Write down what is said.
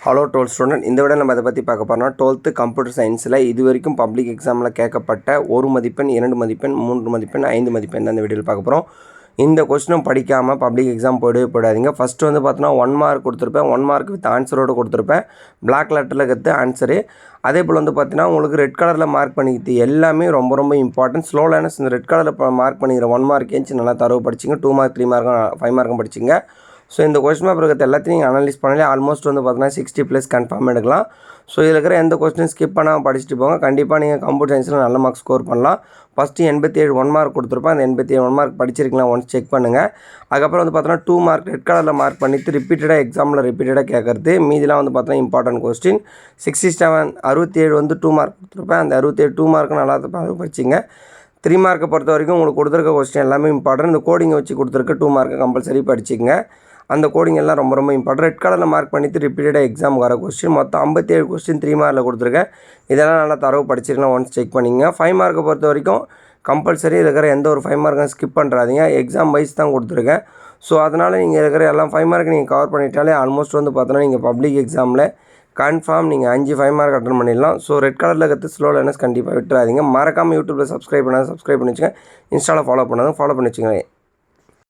Hello 12th student. இந்த விட நம்ம அதை பற்றி பார்க்க போகிறோம்னா 12th கம்ப்யூட்டர் சயின்ஸில் இது வரைக்கும் பப்ளிக் எக்ஸாமில் கேட்கப்பட்ட 1 மதிப்பெண் 2 மதிப்பெண் 3 மதிப்பெண் 5 மதிப்பெண் தான் இந்த வீடியோவில் பார்க்க போகிறோம். இந்த கொஸ்டினும் படிக்காமல் பப்ளிக் எக்ஸாம் போயிடாதீங்க. ஃபஸ்ட்டு வந்து பார்த்தோன்னா 1 மார்க் கொடுத்துருப்பேன், 1 மார்க் வித் ஆன்சரோடு கொடுத்துருப்பேன், பிளாக் லெட்டரில் கற்று ஆன்சரு. அதே போல் வந்து பார்த்தீங்கன்னா உங்களுக்கு ரெட் கலரில் மார்க் பண்ணிக்கிது எல்லாமே ரொம்ப ரொம்ப இம்பார்ட்டன்ட். ஸ்லோ லேர்னர்ஸ் இந்த ரெட் கலரில் மார்க் பண்ணிக்கிற 1 மார்க் ஏஞ்சி நல்லா தரவு படிச்சிங்க, 2 மார்க் 3 மார்க்கும் 5 மார்க்கும் படிச்சிங்க. ஸோ இந்த கொஸ்டின் பேப்பர் இருக்கிறது எல்லாத்தையும் நீங்கள் அனலைஸ் பண்ணி ஆல்மோஸ்ட் வந்து பார்த்தீங்கன்னா 60+ கன்ஃபார்ம் எடுக்கலாம். ஸோ இதில் இருக்கிற எந்த கொஸ்டின் ஸ்கிப் பண்ணாமல் படிச்சுட்டு போங்க. கண்டிப்பாக நீங்கள் கம்ப்யூட்டர் சயின்ஸில் நல்ல மார்க் ஸ்கோர் பண்ணலாம். ஃபஸ்ட்டு 87 1 மார்க் கொடுத்துருப்பேன். அந்த 87 1 மார்க் படிச்சிருக்கலாம், ஒன்ஸ் செக் பண்ணுங்கள். அதுக்கப்புறம் வந்து பார்த்தோன்னா 2 மார்க் ரெட் கலரில் மார்க் பண்ணிவிட்டு ரிப்பீட்டடாக எக்ஸாமில் ரிப்பீட்டடாக கேட்குறது. மீதிலாம் வந்து பார்த்தோன்னா இம்பார்ட்டன்ட் கொஸ்டின். 67 வந்து 2 மார்க் கொடுத்துருப்பேன். அந்த 67 2 மார்க்கும் நல்லா படிச்சிங்க. 3 மார்க்கை பொறுத்த வரைக்கும் உங்களுக்கு கொடுத்துருக்க கொஸ்டின் எல்லாமே இம்பார்ட்டன்ட். இந்த கோடிங்கை வச்சு கொடுத்துருக்க 2 மார்க்கு கம்பல்சரி படிச்சிங்க. அந்த கோடிங் எல்லாம் ரொம்ப ரொம்ப இம்பார்ட்டன்ட். ரெட் கலரில் மார்க் பண்ணிவிட்டு ரிப்பீட்டடாக எக்ஸாம் வர கொஸ்டின் மொத்தம் 57 கொஸ்டின் 3 மார்க்கில் கொடுத்துருக்கேன். இதெல்லாம் நல்லா தரவு படிச்சிருக்கலாம், ஒன்ஸ் செக் பண்ணிங்க. 5 மார்க்கை பொறுத்த வரைக்கும் கம்பல்சரி இருக்கிற எந்த ஒரு 5 மார்க்கும் ஸ்கிப் பண்ணுறாதீங்க. எக்ஸாம் வைஸ் தான் கொடுத்துருக்கேன். ஸோ அதனால் நீங்கள் இருக்கிற எல்லாம் 5 மார்க் நீங்கள் கவர் பண்ணிட்டாலே ஆல்மோஸ்ட் வந்து பார்த்தோன்னா நீங்கள் பப்ளிக் எக்ஸாமில் கன்ஃபார்ம் நீங்கள் 5 மார்க் அட்டன் பண்ணிடலாம். ஸோ ரெட் கலரில் கற்று ஸ்லோ லேர்னர்ஸ் கண்டிப்பாக விட்டுறாதீங்க. மறக்காமல் யூடியூப்பில் சப்ஸ்கிரைப் பண்ணி வச்சுங்க. இன்ஸ்டாவில் ஃபாலோ பண்ணி வச்சுங்க.